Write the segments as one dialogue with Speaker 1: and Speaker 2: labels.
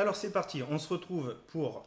Speaker 1: Alors c'est parti, on se retrouve pour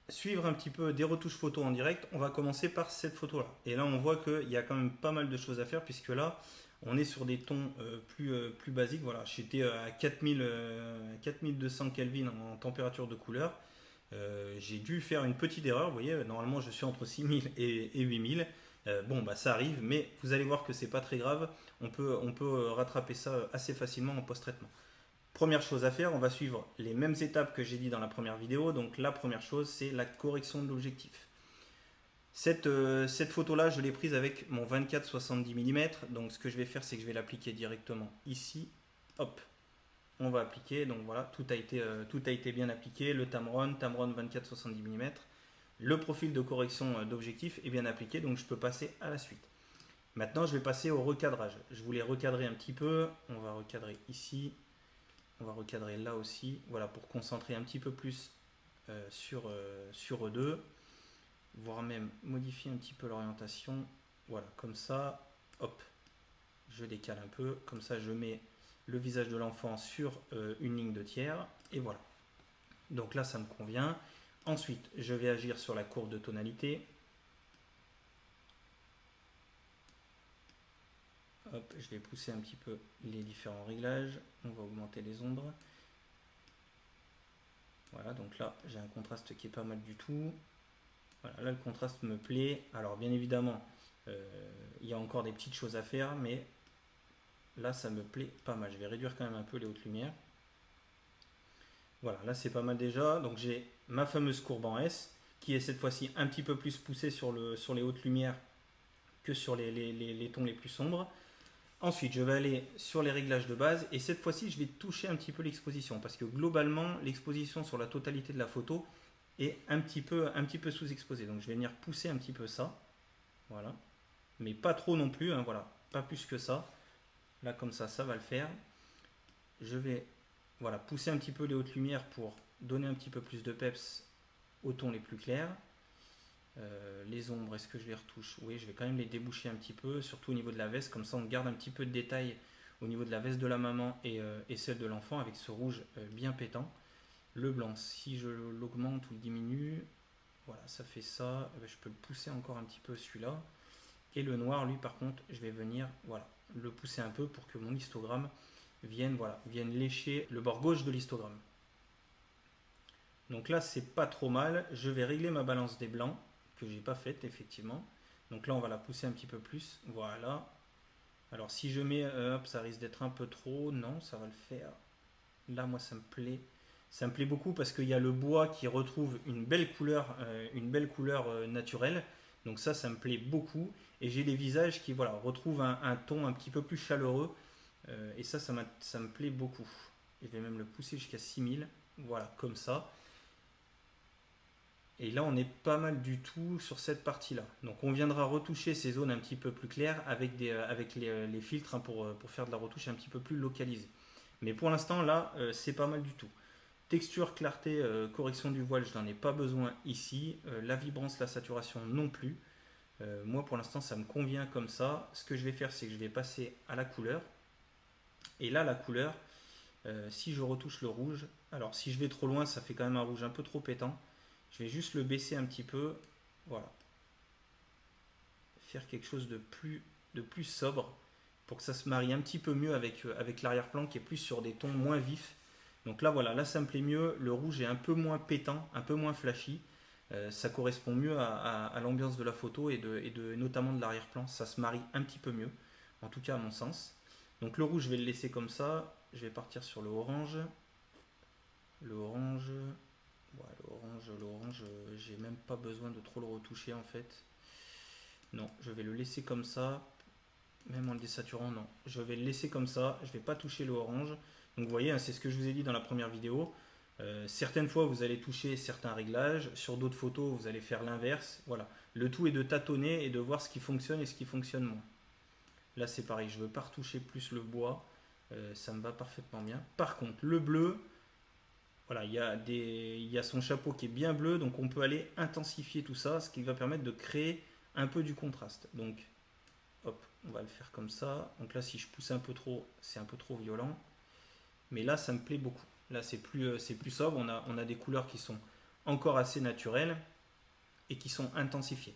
Speaker 1: suivre un petit peu des retouches photos en direct. On va commencer par cette photo là. Et là on voit qu'il y a quand même pas mal de choses à faire puisque là on est sur des tons plus basiques. Voilà, j'étais à 4200 Kelvin en température de couleur. J'ai dû faire une petite erreur, vous voyez, normalement je suis entre 6000 et 8000. Bon bah ça arrive, mais vous allez voir que c'est pas très grave. On peut rattraper ça assez facilement en post-traitement. Première chose à faire, on va suivre les mêmes étapes que j'ai dit dans la première vidéo. Donc la première chose, c'est la correction de l'objectif. Cette photo-là, je l'ai prise avec mon 24-70 mm. Donc ce que je vais faire, c'est que je vais l'appliquer directement ici. Hop, on va appliquer. Donc voilà, tout a été bien appliqué. Le Tamron 24-70 mm. Le profil de correction d'objectif est bien appliqué, donc je peux passer à la suite. Maintenant, je vais passer au recadrage. Je voulais recadrer un petit peu. On va recadrer ici. On va recadrer là aussi, voilà, pour concentrer un petit peu plus sur eux2, voire même modifier un petit peu l'orientation. Voilà, comme ça, hop, je décale un peu, comme ça je mets le visage de l'enfant sur une ligne de tiers, et voilà. Donc là, ça me convient. Ensuite, je vais agir sur la courbe de tonalité. Hop, je vais pousser un petit peu les différents réglages. On va augmenter les ombres. Voilà, donc là, j'ai un contraste qui est pas mal du tout. Voilà, là, le contraste me plaît. Alors, bien évidemment, il y a encore des petites choses à faire, mais là, ça me plaît pas mal. Je vais réduire quand même un peu les hautes lumières. Voilà, là, c'est pas mal déjà. Donc, j'ai ma fameuse courbe en S, qui est cette fois-ci un petit peu plus poussée sur les hautes lumières que sur les tons les plus sombres. Ensuite, je vais aller sur les réglages de base et cette fois-ci, je vais toucher un petit peu l'exposition parce que globalement, l'exposition sur la totalité de la photo est un petit peu sous-exposée. Donc, je vais venir pousser un petit peu ça. Voilà. Mais pas trop non plus, hein, voilà. Pas plus que ça. Là, comme ça va le faire. Je vais voilà, pousser un petit peu les hautes lumières pour donner un petit peu plus de peps aux tons les plus clairs. Les ombres, est-ce que je les retouche? Oui, je vais quand même les déboucher un petit peu, surtout au niveau de la veste, comme ça on garde un petit peu de détail au niveau de la veste de la maman et celle de l'enfant avec ce rouge bien pétant. Le blanc, si je l'augmente ou le diminue, voilà, ça fait ça. Je peux le pousser encore un petit peu celui-là. Et le noir, lui, par contre, je vais venir voilà, le pousser un peu pour que mon histogramme vienne lécher le bord gauche de l'histogramme. Donc là, c'est pas trop mal. Je vais régler ma balance des blancs, que j'ai pas faite, effectivement. Donc là, on va la pousser un petit peu plus. Voilà. Alors si je mets, hop, ça risque d'être un peu trop. Non, ça va le faire. Là, moi, ça me plaît. Ça me plaît beaucoup parce qu'il y a le bois qui retrouve une belle couleur naturelle. Donc ça me plaît beaucoup. Et j'ai des visages qui voilà, retrouvent un ton un petit peu plus chaleureux. Et ça me plaît beaucoup. Je vais même le pousser jusqu'à 6000. Voilà, comme ça. Et là, on est pas mal du tout sur cette partie-là. Donc, on viendra retoucher ces zones un petit peu plus claires avec les filtres hein, pour faire de la retouche un petit peu plus localisée. Mais pour l'instant, là, c'est pas mal du tout. Texture, clarté, correction du voile, je n'en ai pas besoin ici. La vibrance, la saturation non plus. Moi, pour l'instant, ça me convient comme ça. Ce que je vais faire, c'est que je vais passer à la couleur. Et là, la couleur, si je retouche le rouge, alors si je vais trop loin, ça fait quand même un rouge un peu trop pétant. Je vais juste le baisser un petit peu. Voilà. Faire quelque chose de plus sobre pour que ça se marie un petit peu mieux avec l'arrière-plan qui est plus sur des tons moins vifs. Donc là, voilà, là ça me plaît mieux. Le rouge est un peu moins pétant, un peu moins flashy. Ça correspond mieux à l'ambiance de la photo et notamment de l'arrière-plan. Ça se marie un petit peu mieux, en tout cas à mon sens. Donc le rouge, je vais le laisser comme ça. Je vais partir sur le orange. Le orange, voilà, l'orange, j'ai même pas besoin de trop le retoucher en fait. Non, je vais le laisser comme ça. Même en le désaturant, non. Je vais le laisser comme ça. Je vais pas toucher le orange. Donc vous voyez, hein, c'est ce que je vous ai dit dans la première vidéo. Certaines fois, vous allez toucher certains réglages. Sur d'autres photos, vous allez faire l'inverse. Voilà. Le tout est de tâtonner et de voir ce qui fonctionne et ce qui fonctionne moins. Là, c'est pareil. Je veux pas retoucher plus le bois. Ça me va parfaitement bien. Par contre, le bleu, voilà, il y a son chapeau qui est bien bleu, donc on peut aller intensifier tout ça, ce qui va permettre de créer un peu du contraste. Donc, hop, on va le faire comme ça. Donc là, si je pousse un peu trop, c'est un peu trop violent. Mais là, ça me plaît beaucoup. Là, c'est plus sobre. On a des couleurs qui sont encore assez naturelles et qui sont intensifiées.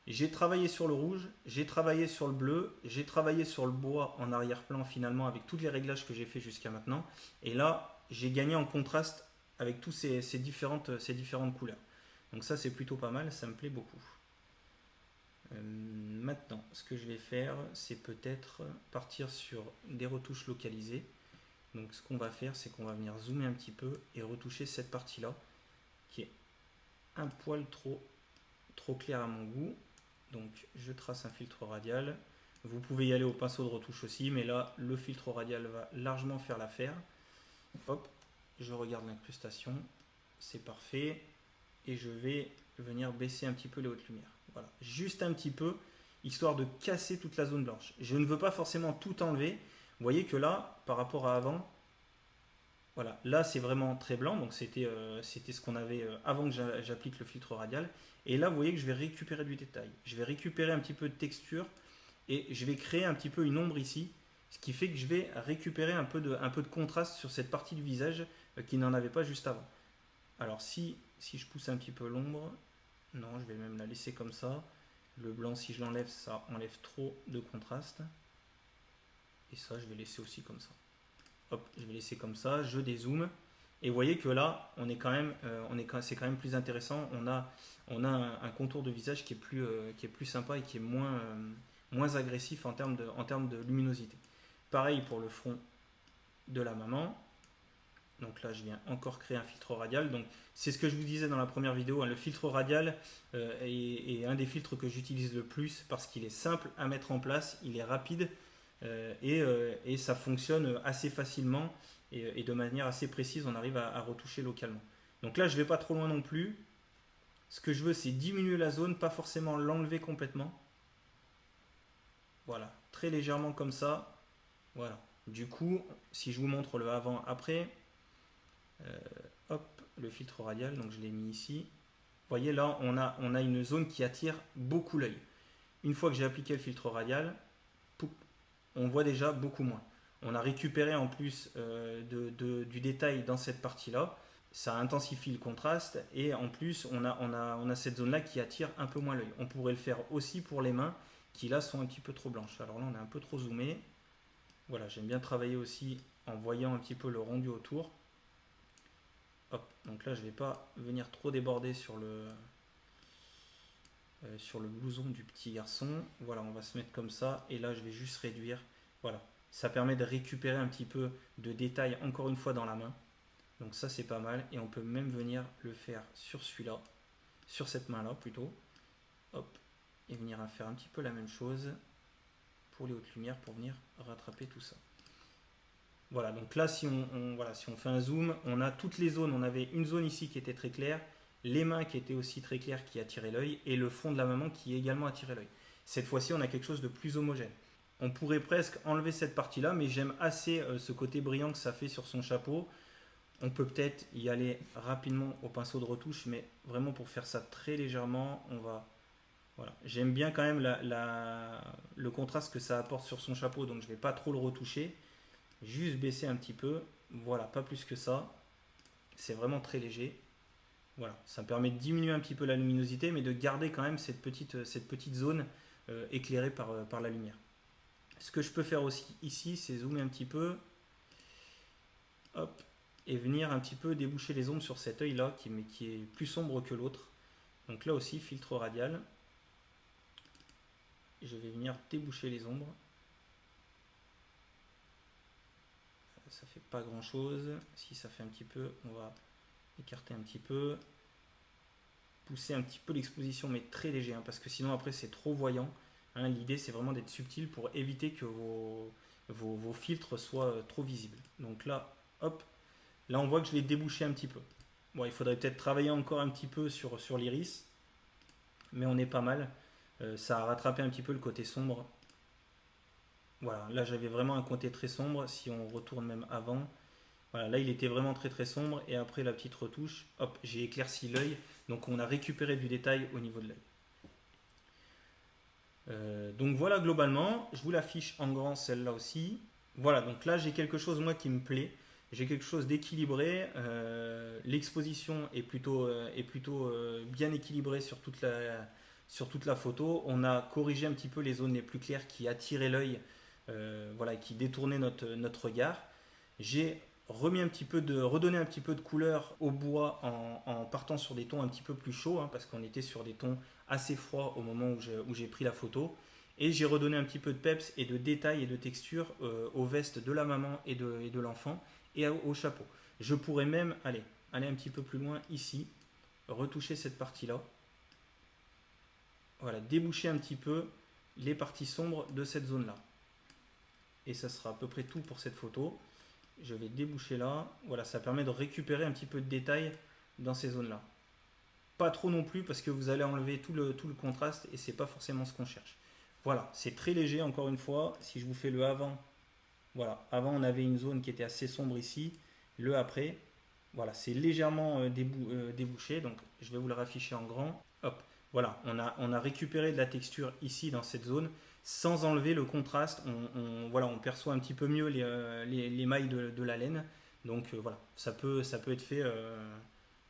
Speaker 1: J'ai travaillé sur le rouge, j'ai travaillé sur le bleu, j'ai travaillé sur le bois en arrière-plan finalement avec tous les réglages que j'ai fait jusqu'à maintenant. Et là, j'ai gagné en contraste avec tous ces différentes couleurs. Donc ça, c'est plutôt pas mal, ça me plaît beaucoup. Maintenant, ce que je vais faire, c'est peut-être partir sur des retouches localisées. Donc ce qu'on va faire, c'est qu'on va venir zoomer un petit peu et retoucher cette partie-là, qui est un poil trop clair à mon goût. Donc je trace un filtre radial. Vous pouvez y aller au pinceau de retouche aussi, mais là, le filtre radial va largement faire l'affaire. Hop, je regarde l'incrustation, c'est parfait. Et je vais venir baisser un petit peu les hautes lumières. Voilà, juste un petit peu, histoire de casser toute la zone blanche. Je ne veux pas forcément tout enlever. Vous voyez que là, par rapport à avant, voilà, là c'est vraiment très blanc, donc c'était ce qu'on avait avant que j'applique le filtre radial. Et là, vous voyez que je vais récupérer du détail. Je vais récupérer un petit peu de texture et je vais créer un petit peu une ombre ici, ce qui fait que je vais récupérer un peu de contraste sur cette partie du visage qui n'en avait pas juste avant. Alors si je pousse un petit peu l'ombre, non, je vais même la laisser comme ça. Le blanc, si je l'enlève, ça enlève trop de contraste. Et ça, je vais laisser aussi comme ça. Hop, je vais laisser comme ça, je dézoome. Et vous voyez que là, on est quand même, c'est quand même plus intéressant. On a un contour de visage qui est plus sympa et qui est moins agressif en termes de luminosité. Pareil pour le front de la maman. Donc là, je viens encore créer un filtre radial. Donc c'est ce que je vous disais dans la première vidéo. Hein, le filtre radial est un des filtres que j'utilise le plus parce qu'il est simple à mettre en place, il est rapide et ça fonctionne assez facilement et de manière assez précise. On arrive à retoucher localement. Donc là, je ne vais pas trop loin non plus. Ce que je veux, c'est diminuer la zone, pas forcément l'enlever complètement. Voilà, très légèrement comme ça. Voilà. Du coup, si je vous montre le avant-après, hop, le filtre radial, donc je l'ai mis ici. Vous voyez là, on a une zone qui attire beaucoup l'œil. Une fois que j'ai appliqué le filtre radial, poup, on voit déjà beaucoup moins. On a récupéré en plus du détail dans cette partie-là. Ça intensifie le contraste et en plus on a cette zone-là qui attire un peu moins l'œil. On pourrait le faire aussi pour les mains qui là sont un petit peu trop blanches. Alors là on est un peu trop zoomé. Voilà, j'aime bien travailler aussi en voyant un petit peu le rendu autour. Hop, donc là je ne vais pas venir trop déborder sur le blouson du petit garçon. Voilà, on va se mettre comme ça et là je vais juste réduire. Voilà, ça permet de récupérer un petit peu de détail encore une fois dans la main. Donc ça c'est pas mal et on peut même venir le faire sur celui-là, sur cette main là plutôt. Hop, et venir faire un petit peu la même chose pour les hautes lumières pour venir rattraper tout ça. Voilà, donc là si on fait un zoom, on a toutes les zones. On avait une zone ici qui était très claire, les mains qui étaient aussi très claires qui attiraient l'œil et le front de la maman qui également attirait l'œil. Cette fois-ci on a quelque chose de plus homogène. On pourrait presque enlever cette partie-là, mais j'aime assez ce côté brillant que ça fait sur son chapeau. On peut peut-être y aller rapidement au pinceau de retouche, mais vraiment pour faire ça très légèrement, on va... Voilà. J'aime bien quand même le contraste que ça apporte sur son chapeau, donc je ne vais pas trop le retoucher. Juste baisser un petit peu. Voilà, pas plus que ça. C'est vraiment très léger. Voilà, ça me permet de diminuer un petit peu la luminosité, mais de garder quand même cette petite zone éclairée par la lumière. Ce que je peux faire aussi ici, c'est zoomer un petit peu. Hop. Et venir un petit peu déboucher les ombres sur cet œil là qui est plus sombre que l'autre. Donc là aussi filtre radial, je vais venir déboucher les ombres. Ça fait pas grand chose. Si ça fait un petit peu, on va écarter un petit peu, pousser un petit peu l'exposition, mais très léger hein, parce que sinon après c'est trop voyant hein. L'idée c'est vraiment d'être subtil pour éviter que vos filtres soient trop visibles. Donc là hop, là, on voit que je l'ai débouché un petit peu. Bon, il faudrait peut-être travailler encore un petit peu sur l'iris, mais on est pas mal. Ça a rattrapé un petit peu le côté sombre. Voilà, là j'avais vraiment un côté très sombre. Si on retourne même avant, voilà, là il était vraiment très très sombre. Et après la petite retouche, hop, j'ai éclairci l'œil. Donc on a récupéré du détail au niveau de l'œil. Donc voilà globalement, je vous l'affiche en grand celle-là aussi. Voilà, donc là j'ai quelque chose moi qui me plaît. j'ai quelque chose d'équilibré. L'exposition est plutôt bien équilibrée sur toute la photo. On a corrigé un petit peu les zones les plus claires qui attiraient l'œil, voilà, qui détournaient notre regard. J'ai redonné un petit peu de couleur au bois en partant sur des tons un petit peu plus chauds, hein, parce qu'on était sur des tons assez froids au moment où j'ai pris la photo. Et j'ai redonné un petit peu de peps et de détails et de texture aux vestes de la maman et de l'enfant et au chapeau. Je pourrais même aller un petit peu plus loin ici, retoucher cette partie-là. Voilà, déboucher un petit peu les parties sombres de cette zone-là. Et ça sera à peu près tout pour cette photo. Je vais déboucher là. Voilà, ça permet de récupérer un petit peu de détails dans ces zones-là. Pas trop non plus parce que vous allez enlever tout le contraste et c'est pas forcément ce qu'on cherche. Voilà, c'est très léger encore une fois. Si je vous fais le avant, voilà, avant on avait une zone qui était assez sombre ici. Le après, voilà, c'est légèrement débouché. Donc je vais vous le rafficher en grand. Hop, voilà, on a récupéré de la texture ici dans cette zone sans enlever le contraste. Voilà, on perçoit un petit peu mieux les mailles de la laine. Donc voilà, ça peut être fait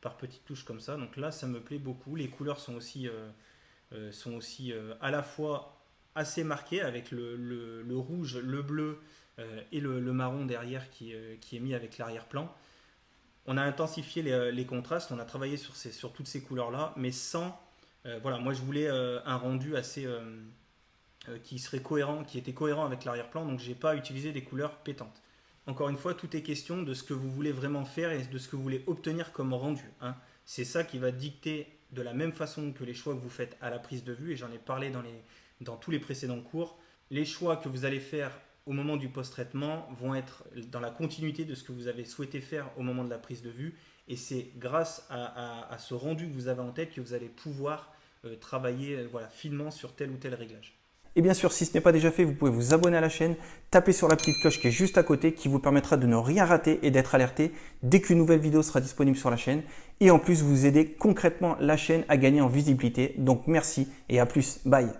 Speaker 1: par petites touches comme ça. Donc là, ça me plaît beaucoup. Les couleurs sont aussi à la fois assez marquées avec le rouge, le bleu et le marron derrière qui est mis avec l'arrière-plan. On a intensifié les contrastes, on a travaillé sur toutes ces couleurs-là, mais sans... voilà, moi je voulais un rendu assez... qui était cohérent avec l'arrière-plan, donc j'ai pas utilisé des couleurs pétantes. Encore une fois, tout est question de ce que vous voulez vraiment faire et de ce que vous voulez obtenir comme rendu, hein. C'est ça qui va dicter de la même façon que les choix que vous faites à la prise de vue, et j'en ai parlé dans tous les précédents cours. Les choix que vous allez faire au moment du post-traitement vont être dans la continuité de ce que vous avez souhaité faire au moment de la prise de vue, et c'est grâce à ce rendu que vous avez en tête que vous allez pouvoir travailler voilà, finement sur tel ou tel réglage. Et bien sûr, si ce n'est pas déjà fait, vous pouvez vous abonner à la chaîne, taper sur la petite cloche qui est juste à côté, qui vous permettra de ne rien rater et d'être alerté dès qu'une nouvelle vidéo sera disponible sur la chaîne. Et en plus, vous aider concrètement la chaîne à gagner en visibilité. Donc merci et à plus. Bye.